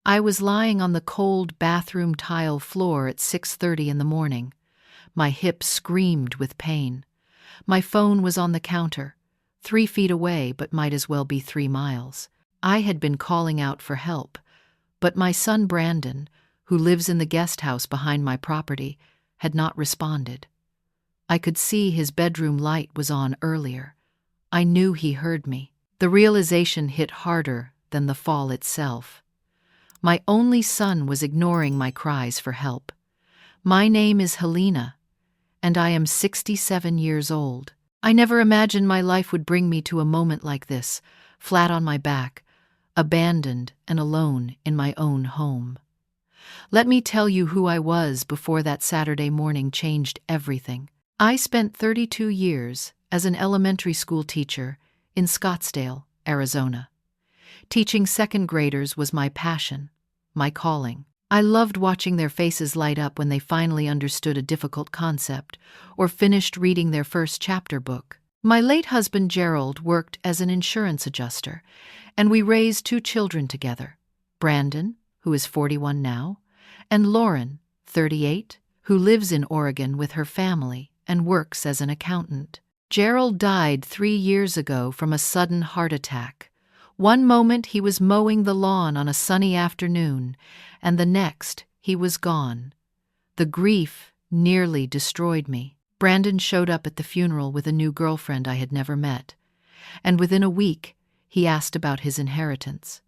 I was lying on the cold bathroom tile floor at 6:30 in the morning. My hip screamed with pain. My phone was on the counter, 3 feet away but might as well be 3 miles. I had been calling out for help, but my son Brandon, who lives in the guest house behind my property, had not responded. I could see his bedroom light was on earlier. I knew he heard me. The realization hit harder than the fall itself. My only son was ignoring my cries for help. My name is Helena, and I am 67 years old. I never imagined my life would bring me to a moment like this, flat on my back, abandoned and alone in my own home. Let me tell you who I was before that Saturday morning changed everything. I spent 32 years as an elementary school teacher in Scottsdale, Arizona. Teaching second graders was my passion, my calling. I loved watching their faces light up when they finally understood a difficult concept or finished reading their first chapter book. My late husband Gerald worked as an insurance adjuster, and we raised 2 children together, Brandon, who is 41 now, and Lauren, 38, who lives in Oregon with her family and works as an accountant. Gerald died 3 years ago from a sudden heart attack. One moment he was mowing the lawn on a sunny afternoon, and the next he was gone. The grief nearly destroyed me. Brandon showed up at the funeral with a new girlfriend I had never met, and within a week he asked about his inheritance.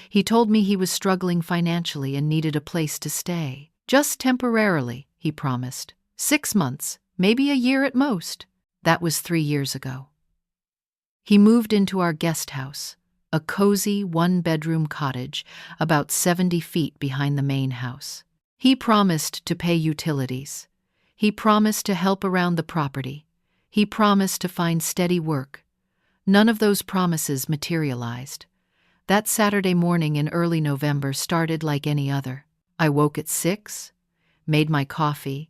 He told me he was struggling financially and needed a place to stay. Just temporarily, he promised. 6 months, maybe a year at most. That was 3 years ago. He moved into our guest house, a cozy 1-bedroom cottage about 70 feet behind the main house. He promised to pay utilities. He promised to help around the property. He promised to find steady work. None of those promises materialized. That Saturday morning in early November started like any other. I woke at 6, made my coffee,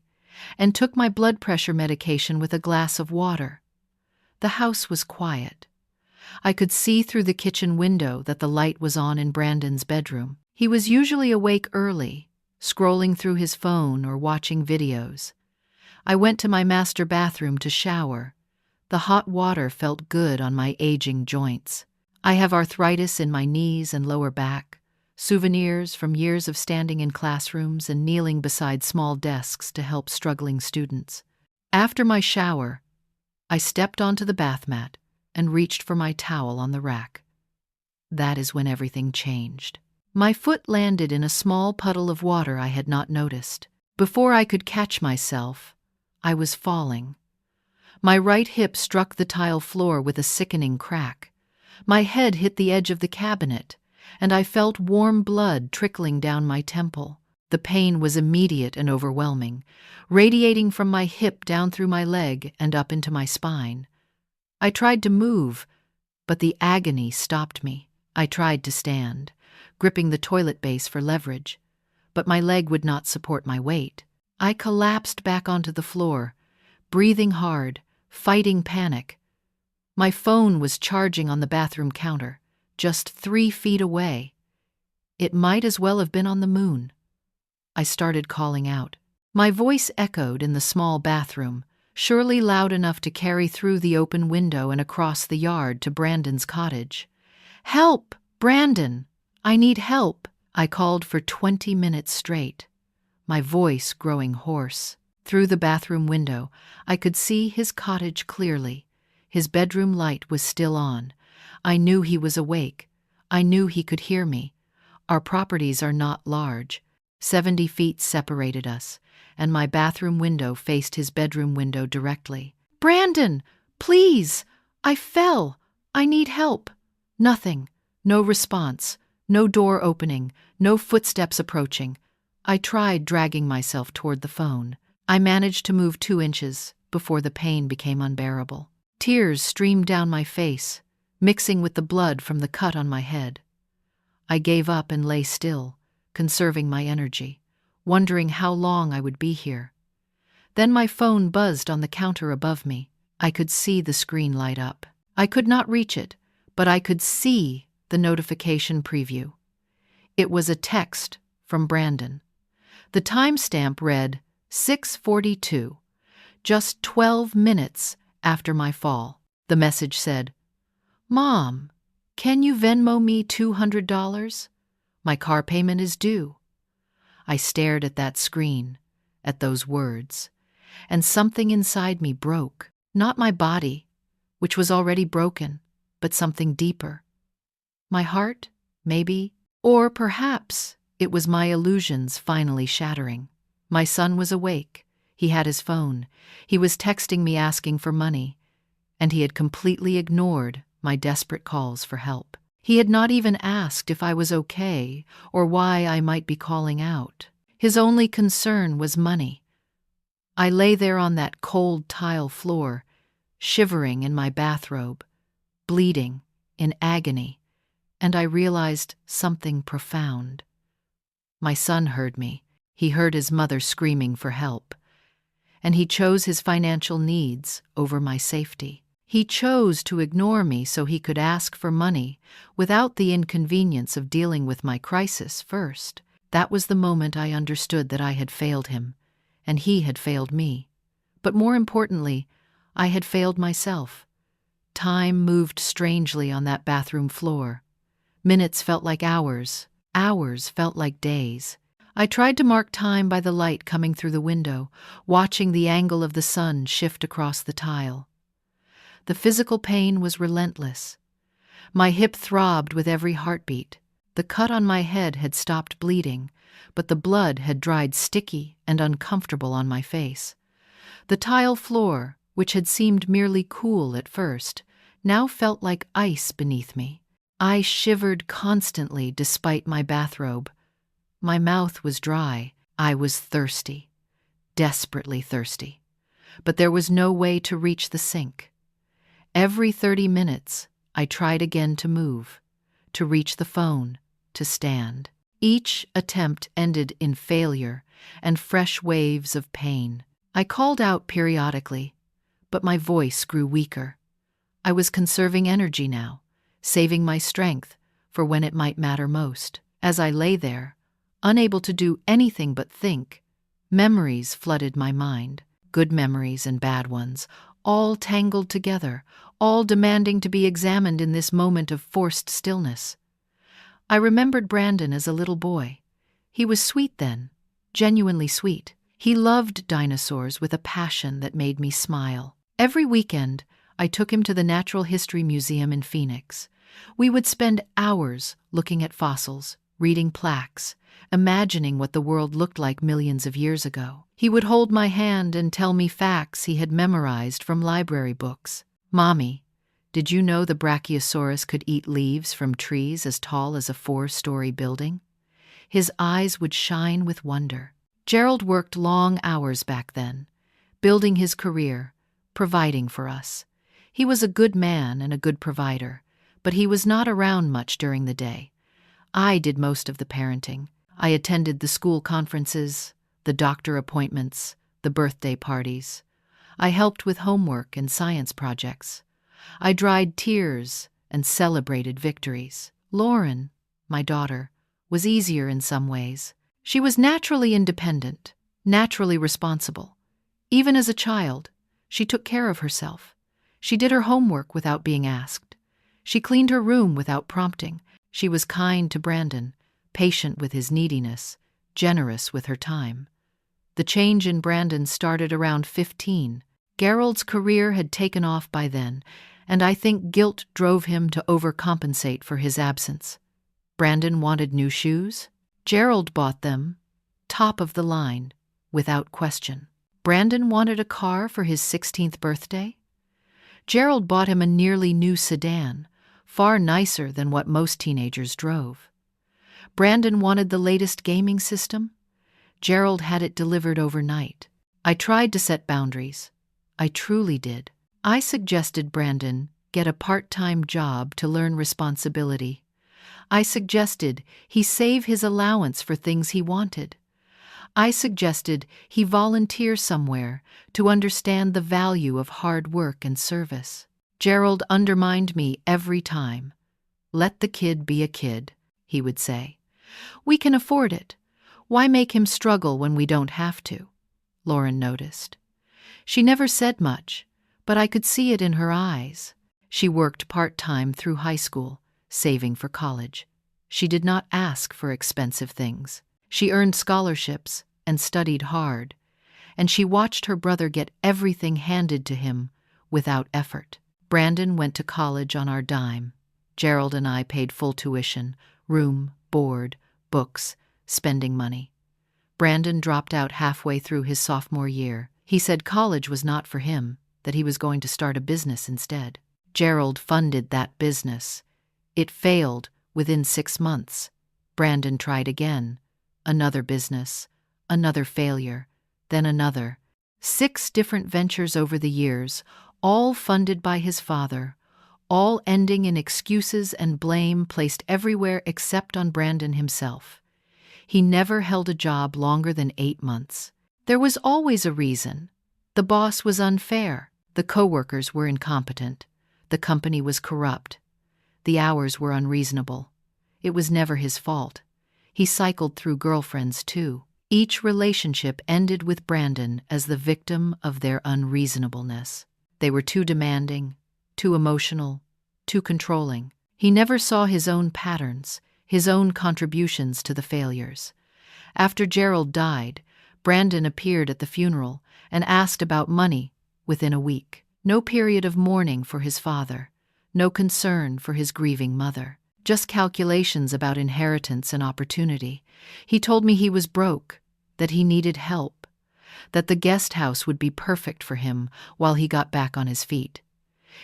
and took my blood pressure medication with a glass of water. The house was quiet. I could see through the kitchen window that the light was on in Brandon's bedroom. He was usually awake early, scrolling through his phone or watching videos. I went to my master bathroom to shower. The hot water felt good on my aging joints. I have arthritis in my knees and lower back, souvenirs from years of standing in classrooms and kneeling beside small desks to help struggling students. After my shower, I stepped onto the bath mat and reached for my towel on the rack. That is when everything changed. My foot landed in a small puddle of water I had not noticed. Before I could catch myself, I was falling. My right hip struck the tile floor with a sickening crack. My head hit the edge of the cabinet, and I felt warm blood trickling down my temple. The pain was immediate and overwhelming, radiating from my hip down through my leg and up into my spine. I tried to move, but the agony stopped me. I tried to stand, gripping the toilet base for leverage, but my leg would not support my weight. I collapsed back onto the floor, breathing hard, fighting panic. My phone was charging on the bathroom counter, just 3 feet away. It might as well have been on the moon. I started calling out. My voice echoed in the small bathroom, surely loud enough to carry through the open window and across the yard to Brandon's cottage. "Help! Brandon! I need help!" I called for 20 minutes straight, my voice growing hoarse. Through the bathroom window, I could see his cottage clearly. His bedroom light was still on. I knew he was awake. I knew he could hear me. Our properties are not large. 70 feet separated us, and my bathroom window faced his bedroom window directly. "Brandon, please! I fell! I need help!" Nothing. No response. No door opening. No footsteps approaching. I tried dragging myself toward the phone. I managed to move 2 inches before the pain became unbearable. Tears streamed down my face, mixing with the blood from the cut on my head. I gave up and lay still, conserving my energy, wondering how long I would be here. Then my phone buzzed on the counter above me. I could see the screen light up. I could not reach it, but I could see the notification preview. It was a text from Brandon. The timestamp read 6:42, just 12 minutes after my fall. The message said, "Mom, can you Venmo me $200? My car payment is due." I stared at that screen, at those words, and something inside me broke. Not my body, which was already broken, but something deeper. My heart, maybe, or perhaps it was my illusions finally shattering. My son was awake. He had his phone. He was texting me asking for money, and he had completely ignored my desperate calls for help. He had not even asked if I was okay or why I might be calling out. His only concern was money. I lay there on that cold tile floor, shivering in my bathrobe, bleeding, in agony, and I realized something profound. My son heard me. He heard his mother screaming for help, and he chose his financial needs over my safety. He chose to ignore me so he could ask for money without the inconvenience of dealing with my crisis first. That was the moment I understood that I had failed him, and he had failed me. But more importantly, I had failed myself. Time moved strangely on that bathroom floor. Minutes felt like hours. Hours felt like days. I tried to mark time by the light coming through the window, watching the angle of the sun shift across the tile. The physical pain was relentless. My hip throbbed with every heartbeat. The cut on my head had stopped bleeding, but the blood had dried sticky and uncomfortable on my face. The tile floor, which had seemed merely cool at first, now felt like ice beneath me. I shivered constantly despite my bathrobe. My mouth was dry. I was thirsty, desperately thirsty. But there was no way to reach the sink. Every 30 minutes, I tried again to move, to reach the phone, to stand. Each attempt ended in failure and fresh waves of pain. I called out periodically, but my voice grew weaker. I was conserving energy now, saving my strength for when it might matter most. As I lay there, unable to do anything but think, memories flooded my mind, good memories and bad ones, all tangled together, all demanding to be examined in this moment of forced stillness. I remembered Brandon as a little boy. He was sweet then, genuinely sweet. He loved dinosaurs with a passion that made me smile. Every weekend, I took him to the Natural History Museum in Phoenix. We would spend hours looking at fossils, reading plaques, imagining what the world looked like millions of years ago. He would hold my hand and tell me facts he had memorized from library books. "Mommy, did you know the Brachiosaurus could eat leaves from trees as tall as a 4-story building?" His eyes would shine with wonder. Gerald worked long hours back then, building his career, providing for us. He was a good man and a good provider, but he was not around much during the day. I did most of the parenting. I attended the school conferences, the doctor appointments, the birthday parties. I helped with homework and science projects. I dried tears and celebrated victories. Lauren, my daughter, was easier in some ways. She was naturally independent, naturally responsible. Even as a child, she took care of herself. She did her homework without being asked. She cleaned her room without prompting. She was kind to Brandon, patient with his neediness, generous with her time. The change in Brandon started around 15. Gerald's career had taken off by then, and I think guilt drove him to overcompensate for his absence. Brandon wanted new shoes. Gerald bought them, top of the line, without question. Brandon wanted a car for his 16th birthday. Gerald bought him a nearly new sedan, far nicer than what most teenagers drove. Brandon wanted the latest gaming system. Gerald had it delivered overnight. I tried to set boundaries. I truly did. I suggested Brandon get a part-time job to learn responsibility. I suggested he save his allowance for things he wanted. I suggested he volunteer somewhere to understand the value of hard work and service. Gerald undermined me every time. "Let the kid be a kid," he would say. "We can afford it. Why make him struggle when we don't have to?" Lauren noticed. She never said much, but I could see it in her eyes. She worked part-time through high school, saving for college. She did not ask for expensive things. She earned scholarships and studied hard, and she watched her brother get everything handed to him without effort. Brandon went to college on our dime. Gerald and I paid full tuition, room, board, books, spending money. Brandon dropped out halfway through his sophomore year. He said college was not for him, that he was going to start a business instead. Gerald funded that business. It failed within 6 months. Brandon tried again. Another business, another failure, then another. 6 different ventures over the years, all funded by his father, all ending in excuses and blame placed everywhere except on Brandon himself. He never held a job longer than 8 months. There was always a reason. The boss was unfair. The coworkers were incompetent. The company was corrupt. The hours were unreasonable. It was never his fault. He cycled through girlfriends too. Each relationship ended with Brandon as the victim of their unreasonableness. They were too demanding, too emotional, too controlling. He never saw his own patterns, his own contributions to the failures. After Gerald died, Brandon appeared at the funeral and asked about money within a week. No period of mourning for his father, no concern for his grieving mother, just calculations about inheritance and opportunity. He told me he was broke, that he needed help, that the guest house would be perfect for him while he got back on his feet.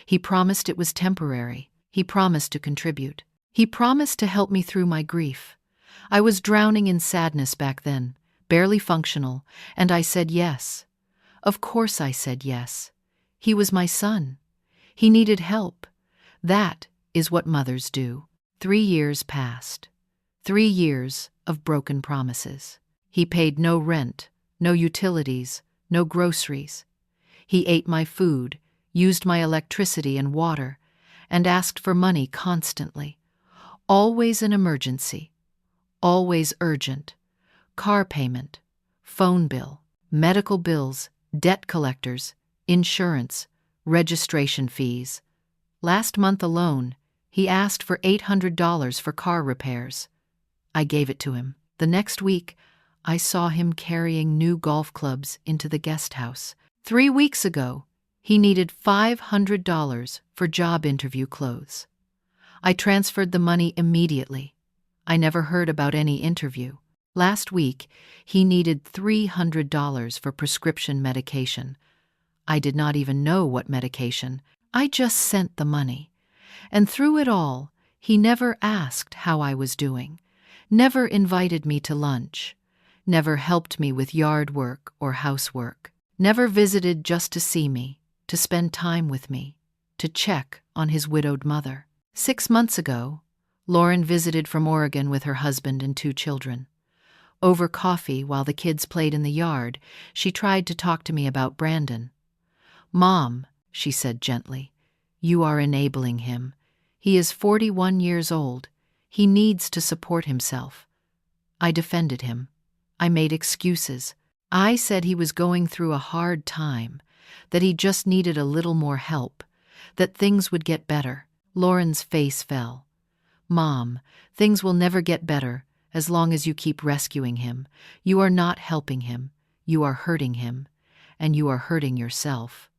He promised it was temporary. He promised to contribute. He promised to help me through my grief. I was drowning in sadness back then, barely functional, and I said yes. Of course I said yes. He was my son. He needed help. That is what mothers do. 3 years passed. 3 years of broken promises. He paid no rent, no utilities, no groceries. He ate my food, used my electricity and water, and asked for money constantly. Always an emergency. Always urgent. Car payment, phone bill, medical bills, debt collectors, insurance, registration fees. Last month alone, he asked for $800 for car repairs. I gave it to him. The next week, I saw him carrying new golf clubs into the guest house. 3 weeks ago, he needed $500 for job interview clothes. I transferred the money immediately. I never heard about any interview. Last week, he needed $300 for prescription medication. I did not even know what medication. I just sent the money. And through it all, he never asked how I was doing, never invited me to lunch, never helped me with yard work or housework, never visited just to see me, to spend time with me, to check on his widowed mother. 6 months ago, Lauren visited from Oregon with her husband and 2 children. Over coffee, while the kids played in the yard, she tried to talk to me about Brandon. "Mom," she said gently, "you are enabling him. He is 41 years old. He needs to support himself." I defended him. I made excuses. I said he was going through a hard time, that he just needed a little more help, that things would get better. Lauren's face fell. "Mom, things will never get better as long as you keep rescuing him. You are not helping him. You are hurting him. And you are hurting yourself."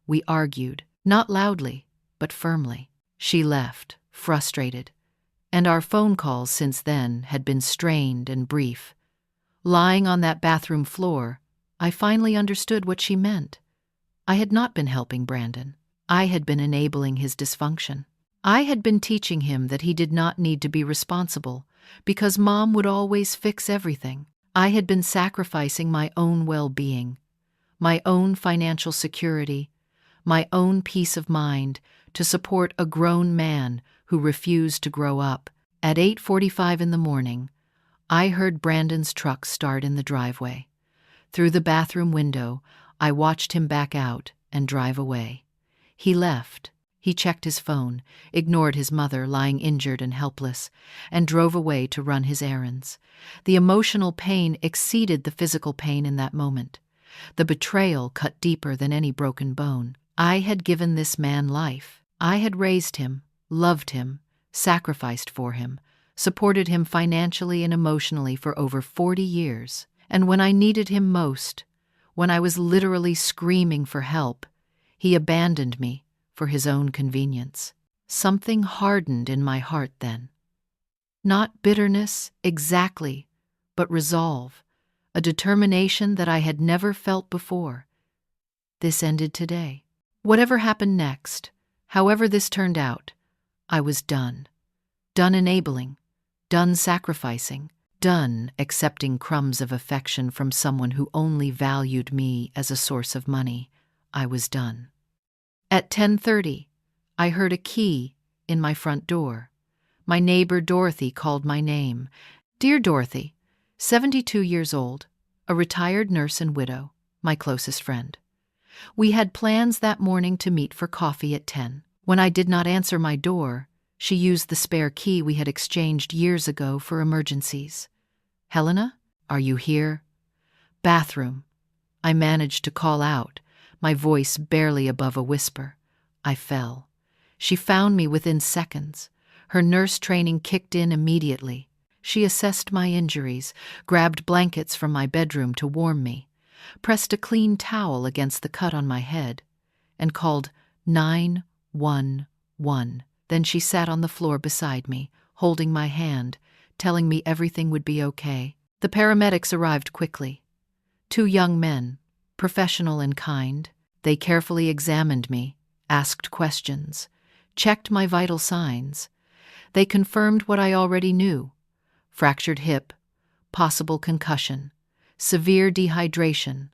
We argued, not loudly, but firmly. She left, frustrated, and our phone calls since then had been strained and brief. Lying on that bathroom floor, I finally understood what she meant. I had not been helping Brandon. I had been enabling his dysfunction. I had been teaching him that he did not need to be responsible because Mom would always fix everything. I had been sacrificing my own well-being, my own financial security, my own peace of mind to support a grown man who refused to grow up. At 8:45 in the morning, I heard Brandon's truck start in the driveway. Through the bathroom window, I watched him back out and drive away. He left. He checked his phone, ignored his mother lying injured and helpless, and drove away to run his errands. The emotional pain exceeded the physical pain in that moment. The betrayal cut deeper than any broken bone. I had given this man life. I had raised him, loved him, sacrificed for him, supported him financially and emotionally for over 40 years. And when I needed him most, when I was literally screaming for help, he abandoned me for his own convenience. Something hardened in my heart then. Not bitterness, exactly, but resolve, a determination that I had never felt before. This ended today. Whatever happened next, however this turned out, I was done. Done enabling, done sacrificing, done accepting crumbs of affection from someone who only valued me as a source of money. I was done. At 10:30, I heard a key in my front door. My neighbor Dorothy called my name. Dear Dorothy, 72 years old, a retired nurse and widow, my closest friend. We had plans that morning to meet for coffee at 10. When I did not answer my door, she used the spare key we had exchanged years ago for emergencies. Helena, are you here? Bathroom. I managed to call out, my voice barely above a whisper. I fell. She found me within seconds. Her nurse training kicked in immediately. She assessed my injuries, grabbed blankets from my bedroom to warm me, pressed a clean towel against the cut on my head, and called 911. Then she sat on the floor beside me, holding my hand, telling me everything would be okay. The paramedics arrived quickly. 2 young men, professional and kind. They carefully examined me, asked questions, checked my vital signs. They confirmed what I already knew: fractured hip, possible concussion, severe dehydration,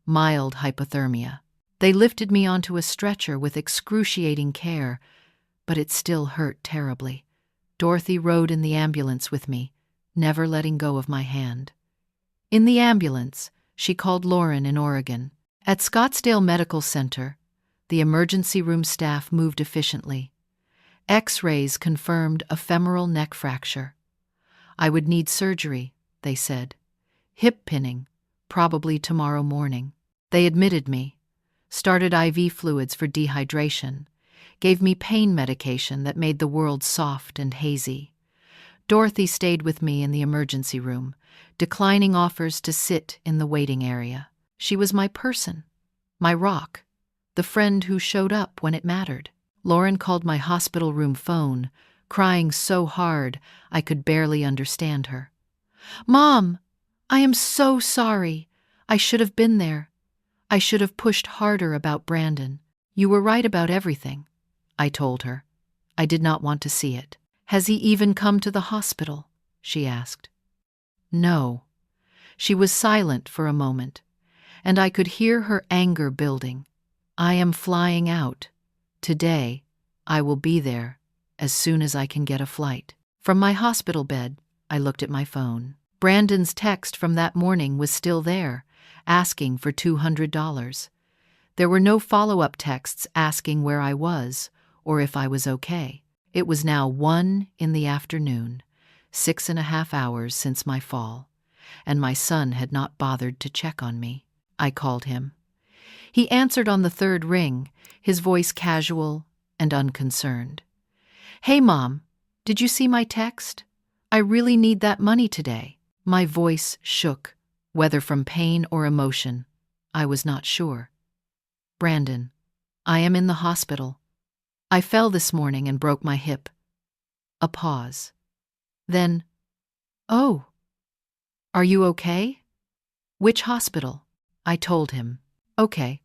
mild hypothermia. They lifted me onto a stretcher with excruciating care, but it still hurt terribly. Dorothy rode in the ambulance with me, never letting go of my hand. In the ambulance, she called Lauren in Oregon. At Scottsdale Medical Center, the emergency room staff moved efficiently. X-rays confirmed a femoral neck fracture. I would need surgery, they said. Hip pinning, probably tomorrow morning. They admitted me, started IV fluids for dehydration, gave me pain medication that made the world soft and hazy. Dorothy stayed with me in the emergency room, declining offers to sit in the waiting area. She was my person, my rock, the friend who showed up when it mattered. Lauren called my hospital room phone, crying so hard I could barely understand her. "Mom, I am so sorry. I should have been there. I should have pushed harder about Brandon." "You were right about everything," I told her. I did not want to see it. "Has he even come to the hospital?" she asked. No. She was silent for a moment, and I could hear her anger building. "I am flying out. Today, I will be there as soon as I can get a flight." From my hospital bed, I looked at my phone. Brandon's text from that morning was still there, asking for $200. There were no follow-up texts asking where I was or if I was okay. It was now 1 in the afternoon, 6.5 hours since my fall, and my son had not bothered to check on me. I called him. He answered on the 3rd ring, his voice casual and unconcerned. "Hey, Mom, did you see my text? I really need that money today." My voice shook, whether from pain or emotion. I was not sure. "Brandon, I am in the hospital. I fell this morning and broke my hip." A pause. Then, "Oh, are you okay? Which hospital?" I told him. "Okay,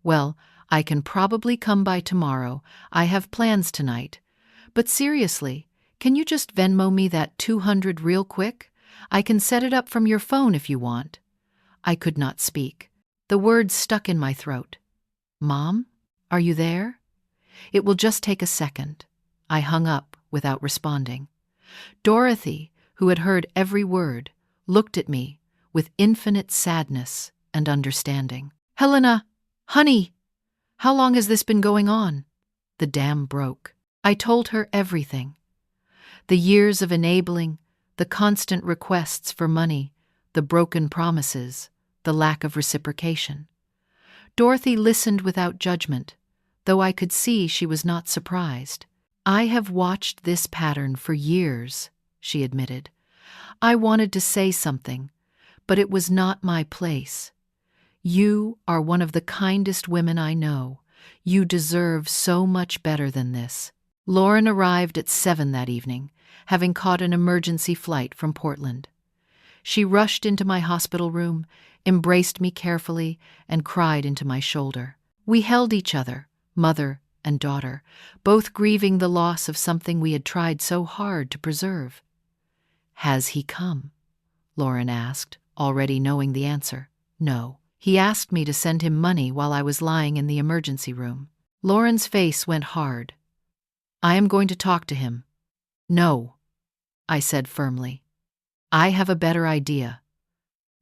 well, I can probably come by tomorrow. I have plans tonight. But seriously, can you just Venmo me that $200 real quick? I can set it up from your phone if you want." I could not speak. The words stuck in my throat. "Mom, are you there? It will just take a second." I hung up without responding. Dorothy, who had heard every word, looked at me with infinite sadness and understanding. "Helena, honey, how long has this been going on?" The dam broke. I told her everything. The years of enabling, the constant requests for money, the broken promises, the lack of reciprocation. Dorothy listened without judgment, though I could see she was not surprised. "I have watched this pattern for years," she admitted. "I wanted to say something, but it was not my place. You are one of the kindest women I know. You deserve so much better than this." Lauren arrived at 7 that evening, having caught an emergency flight from Portland. She rushed into my hospital room, embraced me carefully, and cried into my shoulder. We held each other, mother and daughter, both grieving the loss of something we had tried so hard to preserve. "Has he come?" Lauren asked, already knowing the answer. "No. He asked me to send him money while I was lying in the emergency room." Lauren's face went hard. "I am going to talk to him." "No," I said firmly. "I have a better idea,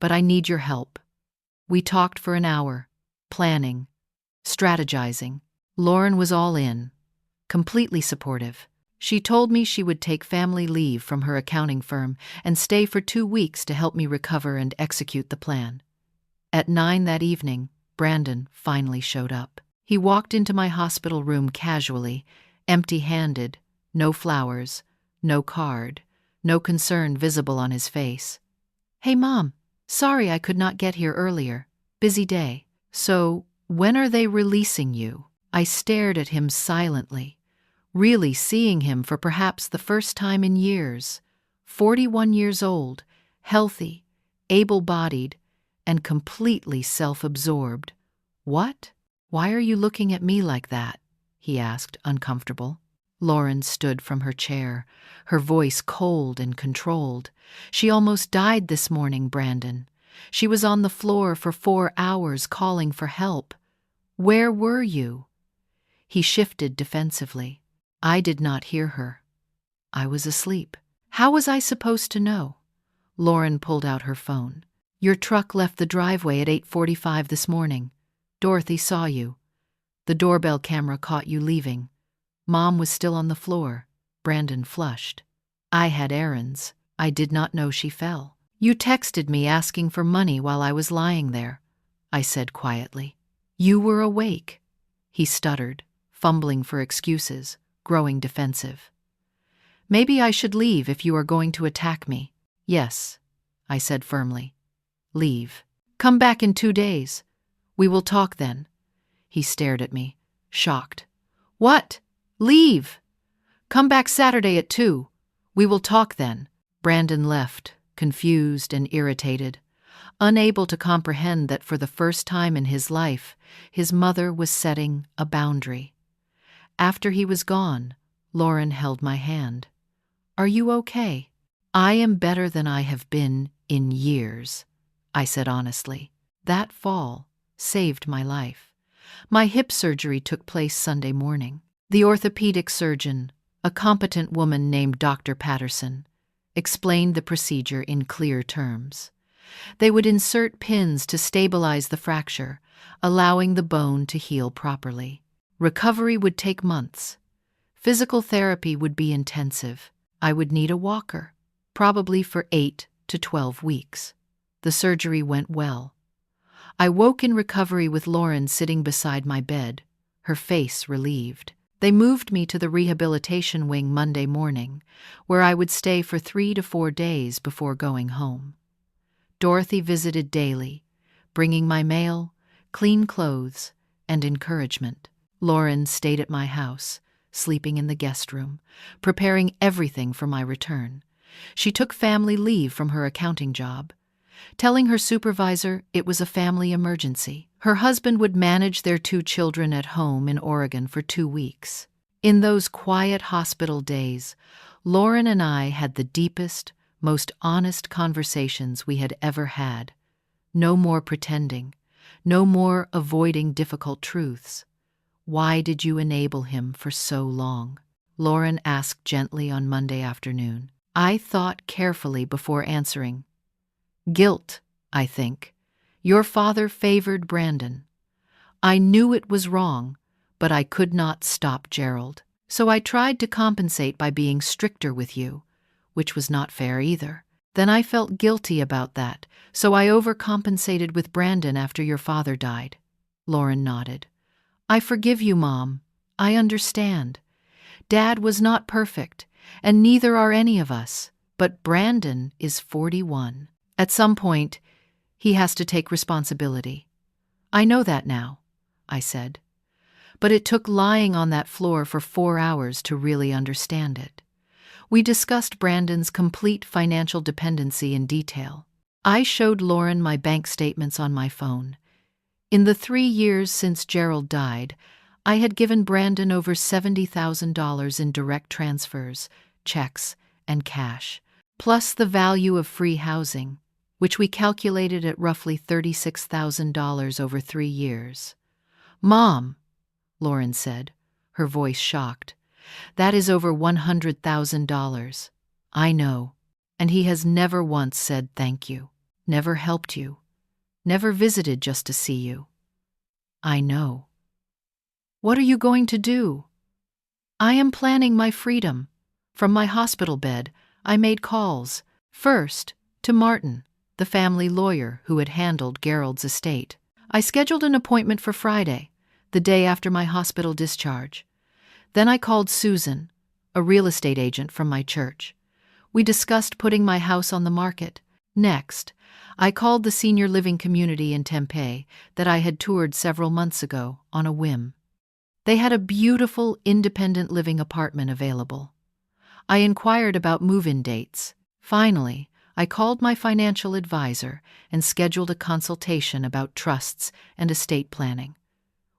but I need your help." We talked for an hour, planning, strategizing. Lauren was all in, completely supportive. She told me she would take family leave from her accounting firm and stay for 2 weeks to help me recover and execute the plan. At 9 that evening, Brandon finally showed up. He walked into my hospital room casually, empty-handed, no flowers, no card, no concern visible on his face. "Hey, Mom, sorry I could not get here earlier. Busy day. So, when are they releasing you?" I stared at him silently, really seeing him for perhaps the first time in years. 41 years old, healthy, able-bodied, and completely self-absorbed. "What? Why are you looking at me like that?" he asked, uncomfortable. Lauren stood from her chair, her voice cold and controlled. "She almost died this morning, Brandon. She was on the floor for 4 hours calling for help. Where were you?" He shifted defensively. I did not hear her. I was asleep. "How was I supposed to know?" Lauren pulled out her phone. "Your truck left the driveway at 8:45 this morning. Dorothy saw you. The doorbell camera caught you leaving. Mom was still on the floor." Brandon flushed. "I had errands. I did not know she fell. You texted me asking for money while I was lying there," I said quietly. "You were awake." He stuttered, fumbling for excuses, growing defensive. "Maybe I should leave if you are going to attack me." "Yes," I said firmly. "Leave. Come back in 2 days. We will talk then." He stared at me, shocked. "What? Leave! Come back Saturday at 2. We will talk then." Brandon left, confused and irritated, unable to comprehend that for the first time in his life, his mother was setting a boundary. After he was gone, Lauren held my hand. "Are you okay?" "I am better than I have been in years," I said honestly. That fall saved my life. My hip surgery took place Sunday morning. The orthopedic surgeon, a competent woman named Dr. Patterson, explained the procedure in clear terms. They would insert pins to stabilize the fracture, allowing the bone to heal properly. Recovery would take months. Physical therapy would be intensive. I would need a walker, probably for 8 to 12 weeks. The surgery went well. I woke in recovery with Lauren sitting beside my bed, her face relieved. They moved me to the rehabilitation wing Monday morning, where I would stay for 3 to 4 days before going home. Dorothy visited daily, bringing my mail, clean clothes, and encouragement. Lauren stayed at my house, sleeping in the guest room, preparing everything for my return. She took family leave from her accounting job, telling her supervisor it was a family emergency. Her husband would manage their 2 children at home in Oregon for 2 weeks. In those quiet hospital days, Lauren and I had the deepest, most honest conversations we had ever had. No more pretending, no more avoiding difficult truths. "Why did you enable him for so long?" Lauren asked gently on Monday afternoon. I thought carefully before answering. "Guilt, I think. Your father favored Brandon. I knew it was wrong, but I could not stop Gerald. So I tried to compensate by being stricter with you, which was not fair either. Then I felt guilty about that, so I overcompensated with Brandon after your father died." Lauren nodded. "I forgive you, Mom. I understand. Dad was not perfect, and neither are any of us. But Brandon is 41. At some point, he has to take responsibility. I know that now," I said. But it took lying on that floor for 4 hours to really understand it. We discussed Brandon's complete financial dependency in detail. I showed Lauren my bank statements on my phone. In the 3 years since Gerald died, I had given Brandon over $70,000 in direct transfers, checks, and cash, plus the value of free housing, which we calculated at roughly $36,000 over 3 years. "Mom," Lauren said, her voice shocked, "that is over $100,000. I know, and he has never once said thank you, never helped you, never visited just to see you. I know. What are you going to do?" "I am planning my freedom. From my hospital bed, I made calls. First, to Martin, the family lawyer who had handled Gerald's estate. I scheduled an appointment for Friday, the day after my hospital discharge. Then I called Susan, a real estate agent from my church. We discussed putting my house on the market. Next, I called the senior living community in Tempe that I had toured several months ago on a whim. They had a beautiful independent living apartment available. I inquired about move-in dates. Finally, I called my financial advisor and scheduled a consultation about trusts and estate planning.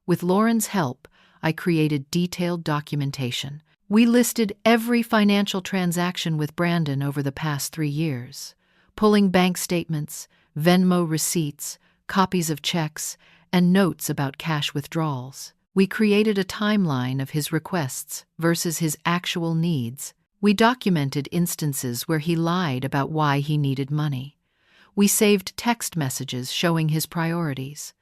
With Lauren's help, I created detailed documentation. We listed every financial transaction with Brandon over the past 3 years, pulling bank statements, Venmo receipts, copies of checks, and notes about cash withdrawals. We created a timeline of his requests versus his actual needs. We documented instances where he lied about why he needed money. We saved text messages showing his priorities.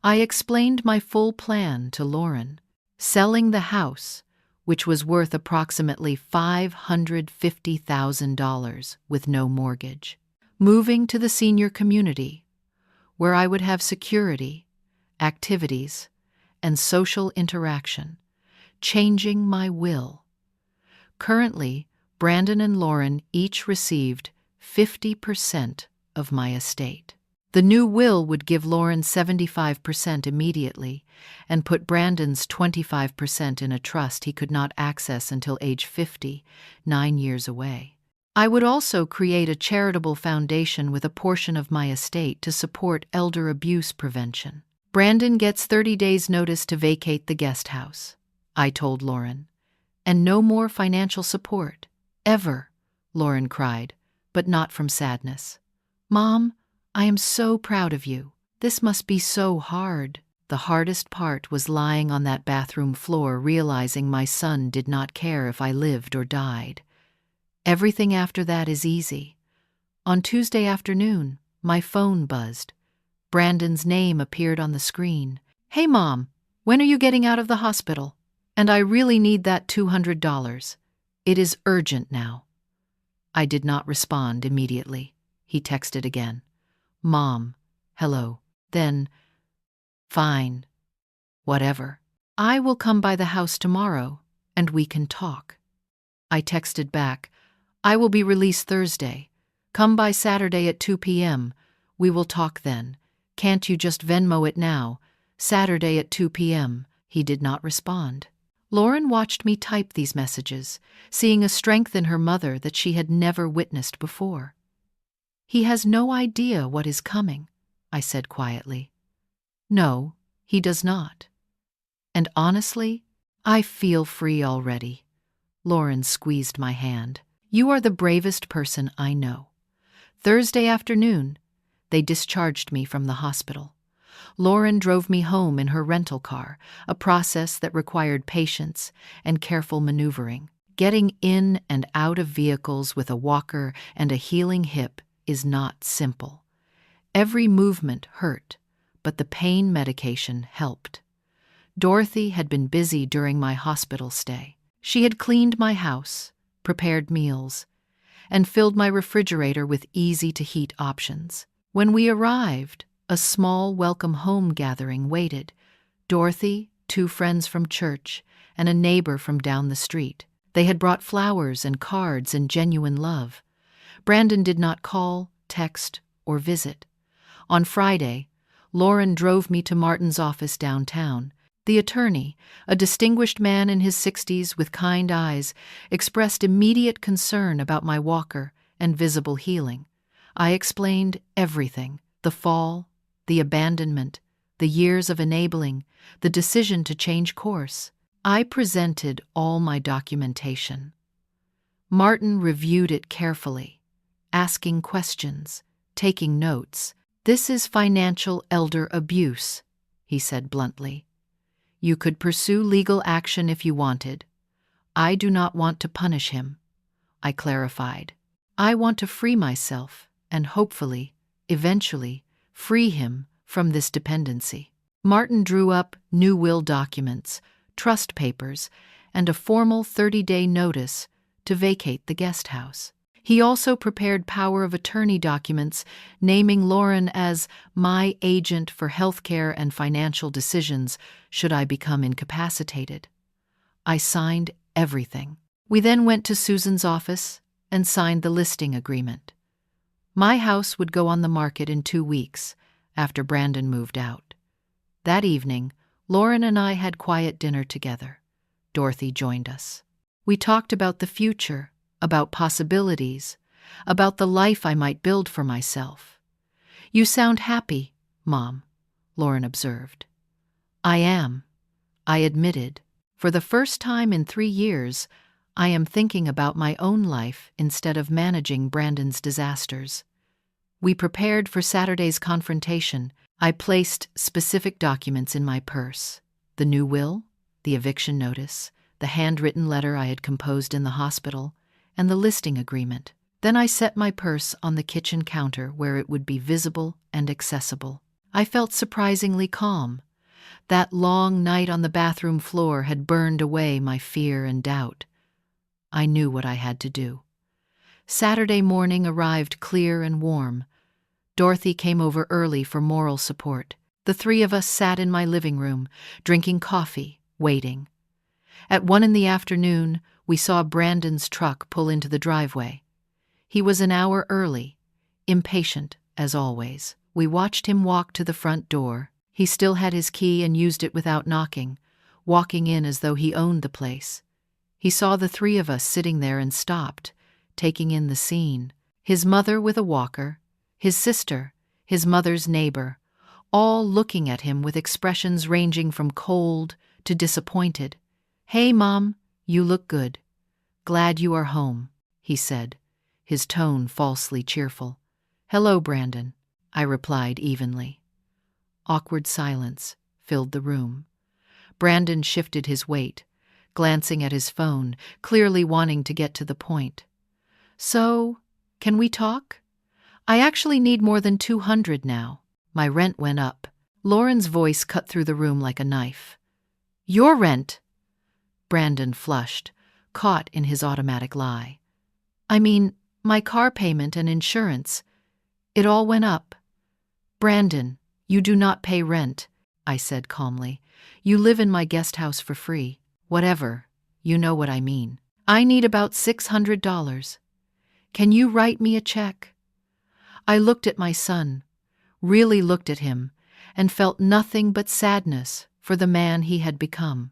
I explained my full plan to Lauren. Selling the house, which was worth approximately $550,000 with no mortgage. Moving to the senior community, where I would have security, activities, and social interaction. Changing my will. Currently, Brandon and Lauren each received 50% of my estate. The new will would give Lauren 75% immediately and put Brandon's 25% in a trust he could not access until age 50, 9 years away. I would also create a charitable foundation with a portion of my estate to support elder abuse prevention. Brandon gets 30 days' notice to vacate the guest house, I told Lauren. And no more financial support. Ever, Lauren cried, but not from sadness. Mom, I am so proud of you. This must be so hard. The hardest part was lying on that bathroom floor realizing my son did not care if I lived or died. Everything after that is easy. On Tuesday afternoon, my phone buzzed. Brandon's name appeared on the screen. Hey Mom, when are you getting out of the hospital? And I really need that $200. It is urgent now. I did not respond immediately. He texted again. Mom, hello. Then, fine. Whatever. I will come by the house tomorrow, and we can talk. I texted back, I will be released Thursday. Come by Saturday at 2 p.m. We will talk then. Can't you just Venmo it now? Saturday at 2 p.m. He did not respond. Lauren watched me type these messages, seeing a strength in her mother that she had never witnessed before. He has no idea what is coming, I said quietly. No, he does not. And honestly, I feel free already. Lauren squeezed my hand. You are the bravest person I know. Thursday afternoon, they discharged me from the hospital. Lauren drove me home in her rental car, a process that required patience and careful maneuvering. Getting in and out of vehicles with a walker and a healing hip is not simple. Every movement hurt, but the pain medication helped. Dorothy had been busy during my hospital stay. She had cleaned my house, prepared meals, and filled my refrigerator with easy-to-heat options. When we arrived, a small welcome home gathering waited. Dorothy, 2 friends from church, and a neighbor from down the street. They had brought flowers and cards and genuine love. Brandon did not call, text, or visit. On Friday, Lauren drove me to Martin's office downtown. The attorney, a distinguished man in his 60s with kind eyes, expressed immediate concern about my walker and visible healing. I explained everything: the fall, the abandonment, the years of enabling, the decision to change course. I presented all my documentation. Martin reviewed it carefully, asking questions, taking notes. "This is financial elder abuse," he said bluntly. "You could pursue legal action if you wanted. I do not want to punish him," I clarified. "I want to free myself and hopefully, eventually, free him from this dependency." Martin drew up new will documents, trust papers, and a formal 30-day notice to vacate the guest house. He also prepared power of attorney documents naming Lauren as my agent for healthcare and financial decisions should I become incapacitated. I signed everything. We then went to Susan's office and signed the listing agreement. My house would go on the market in 2 weeks after Brandon moved out. That evening, Lauren and I had quiet dinner together. Dorothy joined us. We talked about the future, about possibilities, about the life I might build for myself. "You sound happy, Mom," Lauren observed. "I am," I admitted. "For the first time in 3 years, I am thinking about my own life instead of managing Brandon's disasters." We prepared for Saturday's confrontation. I placed specific documents in my purse: the new will, the eviction notice, the handwritten letter I had composed in the hospital, and the listing agreement. Then I set my purse on the kitchen counter where it would be visible and accessible. I felt surprisingly calm. That long night on the bathroom floor had burned away my fear and doubt. I knew what I had to do. Saturday morning arrived clear and warm. Dorothy came over early for moral support. The 3 of us sat in my living room, drinking coffee, waiting. At 1 p.m, we saw Brandon's truck pull into the driveway. He was an hour early, impatient as always. We watched him walk to the front door. He still had his key and used it without knocking, walking in as though he owned the place. He saw the 3 of us sitting there and stopped, taking in the scene. His mother with a walker, his sister, his mother's neighbor, all looking at him with expressions ranging from cold to disappointed. "Hey, Mom, you look good. Glad you are home," he said, his tone falsely cheerful. "Hello, Brandon," I replied evenly. Awkward silence filled the room. Brandon shifted his weight, glancing at his phone, clearly wanting to get to the point. "So, can we talk? I actually need more than $200 now. My rent went up." Lauren's voice cut through the room like a knife. "Your rent?" Brandon flushed, caught in his automatic lie. "I mean, my car payment and insurance. It all went up." "Brandon, you do not pay rent," I said calmly. "You live in my guest house for free. Whatever, you know what I mean. I need about $600. Can you write me a check?" I looked at my son, really looked at him, and felt nothing but sadness for the man he had become.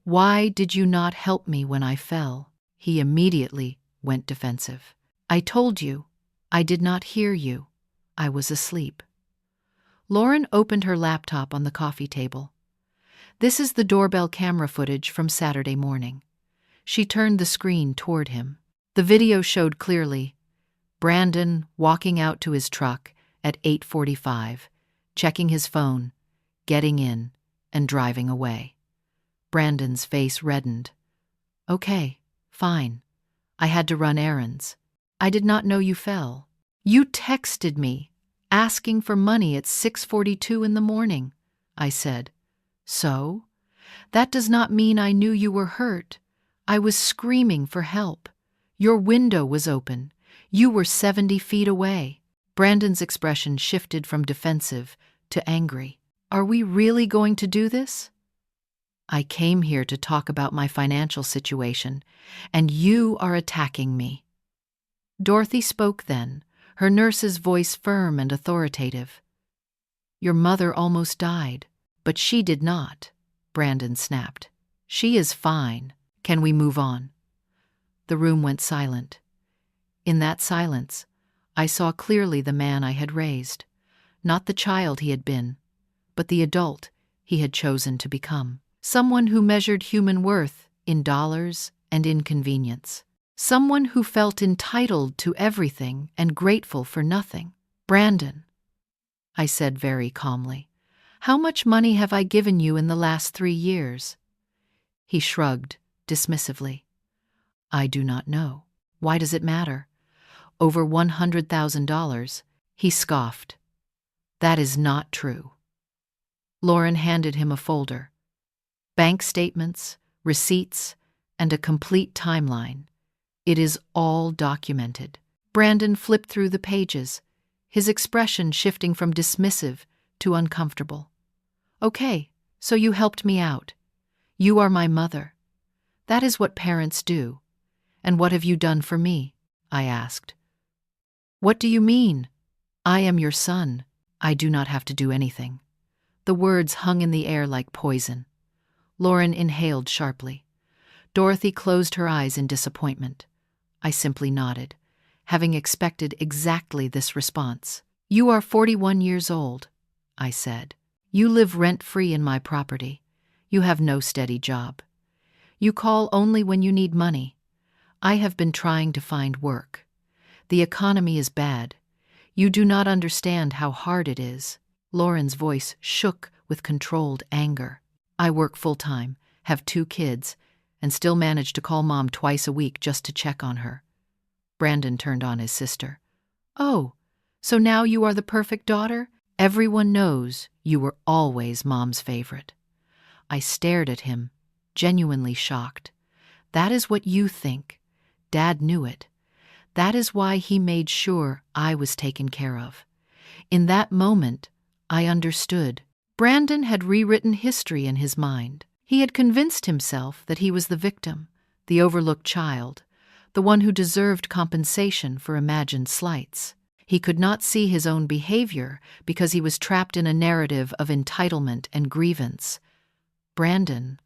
"Why did you not help me when I fell?" He immediately went defensive. "I told you. I did not hear you. I was asleep." Lauren opened her laptop on the coffee table. "This is the doorbell camera footage from Saturday morning." She turned the screen toward him. The video showed clearly Brandon walking out to his truck at 8:45, checking his phone, getting in, and driving away. Brandon's face reddened. "Okay, fine. I had to run errands. I did not know you fell. You texted me, asking for money at 6:42 in the morning," I said. "So? That does not mean I knew you were hurt. I was screaming for help. Your window was open. You were 70 feet away." Brandon's expression shifted from defensive to angry. "Are we really going to do this? I came here to talk about my financial situation, and you are attacking me." Dorothy spoke then, her nurse's voice firm and authoritative. "Your mother almost died, but she did not," Brandon snapped. "She is fine. Can we move on?" The room went silent. In that silence, I saw clearly the man I had raised, not the child he had been, but the adult he had chosen to become. Someone who measured human worth in dollars and inconvenience. Someone who felt entitled to everything and grateful for nothing. "Brandon," I said very calmly, "how much money have I given you in the last 3 years?" He shrugged dismissively. "I do not know. Why does it matter?" "Over $100,000, he scoffed. "That is not true." Lauren handed him a folder. Bank statements, receipts, and a complete timeline. "It is all documented." Brandon flipped through the pages, his expression shifting from dismissive to uncomfortable. "Okay, so you helped me out. You are my mother. That is what parents do. And what have you done for me?" I asked. "What do you mean? I am your son. I do not have to do anything." The words hung in the air like poison. Lauren inhaled sharply. Dorothy closed her eyes in disappointment. I simply nodded, having expected exactly this response. "You are 41 years old," I said. "You live rent-free in my property. You have no steady job. You call only when you need money. I have been trying to find work. The economy is bad. You do not understand how hard it is." Lauren's voice shook with controlled anger. "I work full-time, have 2 kids, and still manage to call Mom twice a week just to check on her." Brandon turned on his sister. "Oh, so now you are the perfect daughter? Everyone knows you were always Mom's favorite." I stared at him, genuinely shocked. "That is what you think. Dad knew it. That is why he made sure I was taken care of." In that moment, I understood. Brandon had rewritten history in his mind. He had convinced himself that he was the victim, the overlooked child, the one who deserved compensation for imagined slights. He could not see his own behavior because he was trapped in a narrative of entitlement and grievance. "Brandon,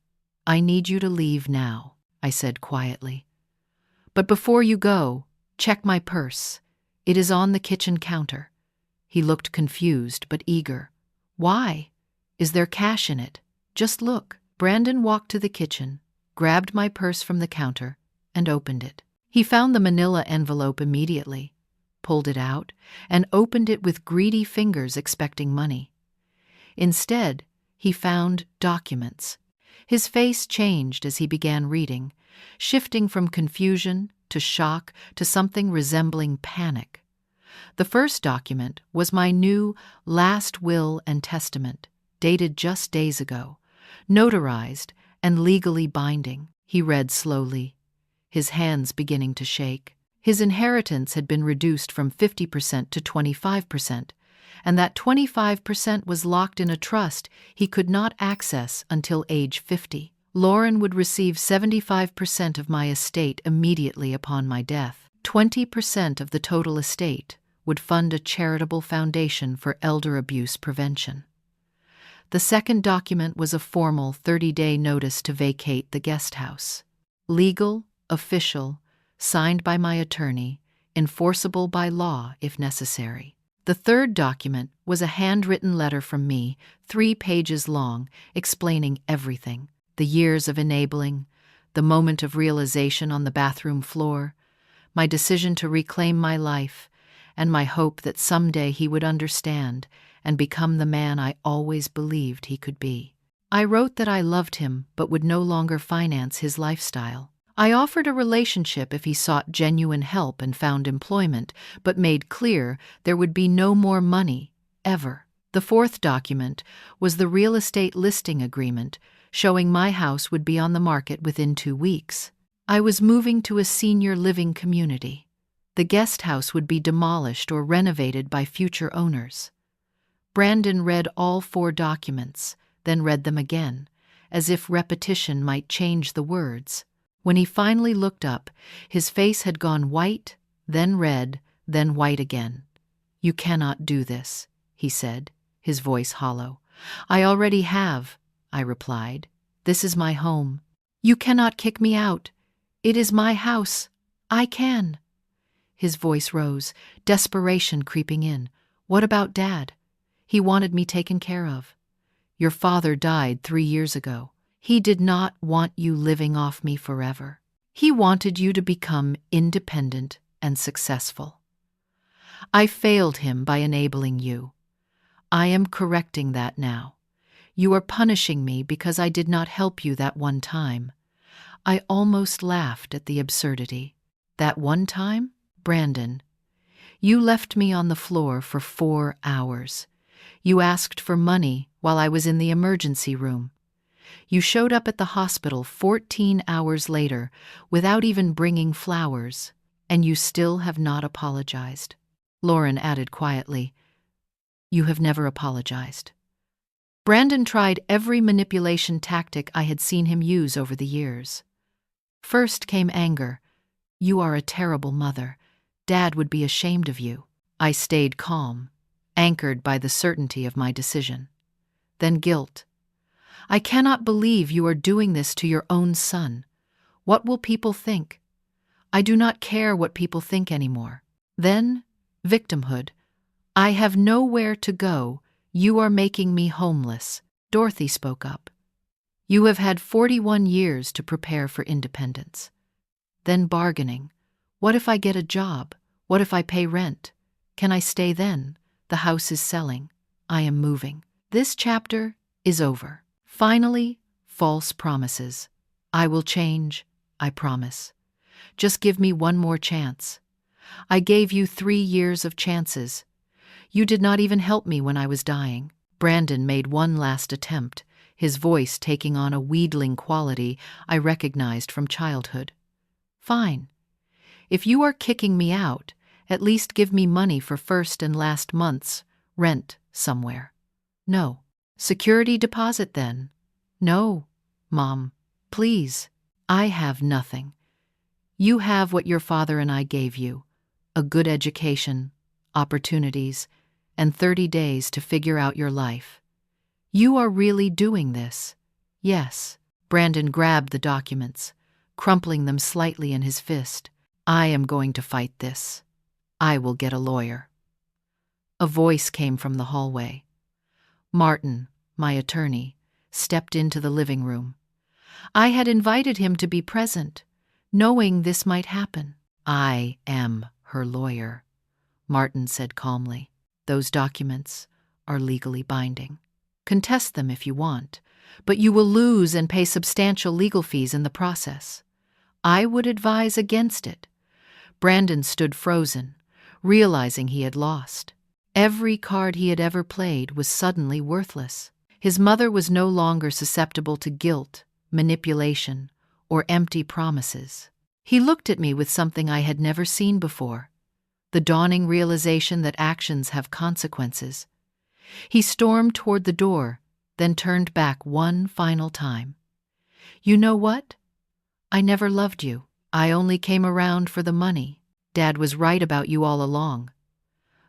I need you to leave now," I said quietly. "But before you go, check my purse. It is on the kitchen counter." He looked confused but eager. "Why? Is there cash in it? Just look." Brandon walked to the kitchen, grabbed my purse from the counter, and opened it. He found the manila envelope immediately, pulled it out, and opened it with greedy fingers expecting money. Instead, he found documents. His face changed as he began reading, shifting from confusion to shock to something resembling panic. The first document was my new last will and testament, dated just days ago, notarized and legally binding. He read slowly, his hands beginning to shake. His inheritance had been reduced from 50% to 25%, and that 25% was locked in a trust he could not access until age 50. Lauren would receive 75% of my estate immediately upon my death. 20% of the total estate would fund a charitable foundation for elder abuse prevention. The second document was a formal 30-day notice to vacate the guest house. Legal, official, signed by my attorney, enforceable by law if necessary. The third document was a handwritten letter from me, 3 pages long, explaining everything. The years of enabling, the moment of realization on the bathroom floor, my decision to reclaim my life, and my hope that someday he would understand and become the man I always believed he could be. I wrote that I loved him but would no longer finance his lifestyle. I offered a relationship if he sought genuine help and found employment, but made clear there would be no more money, ever. The fourth document was the real estate listing agreement, showing my house would be on the market within 2 weeks. I was moving to a senior living community. The guest house would be demolished or renovated by future owners. Brandon read all 4 documents, then read them again, as if repetition might change the words. When he finally looked up, his face had gone white, then red, then white again. "You cannot do this," he said, his voice hollow. "I already have," I replied. "This is my home. You cannot kick me out. It is my house. I can." His voice rose, desperation creeping in. "What about Dad? He wanted me taken care of. Your father died 3 years ago. He did not want you living off me forever. He wanted you to become independent and successful. I failed him by enabling you. I am correcting that now. You are punishing me because I did not help you that one time." I almost laughed at the absurdity. "That one time? Brandon, you left me on the floor for 4 hours. You asked for money while I was in the emergency room. You showed up at the hospital 14 hours later without even bringing flowers, and you still have not apologized." Lauren added quietly, "You have never apologized." Brandon tried every manipulation tactic I had seen him use over the years. First came anger. "You are a terrible mother. Dad would be ashamed of you." I stayed calm, anchored by the certainty of my decision. Then guilt. "I cannot believe you are doing this to your own son. What will people think?" "I do not care what people think anymore." Then victimhood. "I have nowhere to go. You are making me homeless." Dorothy spoke up. "You have had 41 years to prepare for independence." Then bargaining. "What if I get a job? What if I pay rent? Can I stay then? The house is selling. I am moving." This chapter is over. Finally, false promises. "I will change, I promise. Just give me one more chance." I gave you 3 years of chances. You did not even help me when I was dying. Brandon made one last attempt, his voice taking on a wheedling quality I recognized from childhood. "Fine. If you are kicking me out, at least give me money for first and last month's rent somewhere." "No." "Security deposit then." "No, Mom, please. I have nothing. You have what your father and I gave you, a good education, opportunities, and 30 days to figure out your life. You are really doing this." "Yes." Brandon grabbed the documents, crumpling them slightly in his fist. "I am going to fight this. I will get a lawyer." A voice came from the hallway. Martin, my attorney, stepped into the living room. I had invited him to be present, knowing this might happen. "I am her lawyer," Martin said calmly. "Those documents are legally binding. Contest them if you want, but you will lose and pay substantial legal fees in the process. I would advise against it." Brandon stood frozen, realizing he had lost. Every card he had ever played was suddenly worthless. His mother was no longer susceptible to guilt, manipulation, or empty promises. He looked at me with something I had never seen before, the dawning realization that actions have consequences. He stormed toward the door, then turned back one final time. "You know what? I never loved you. I only came around for the money. Dad was right about you all along."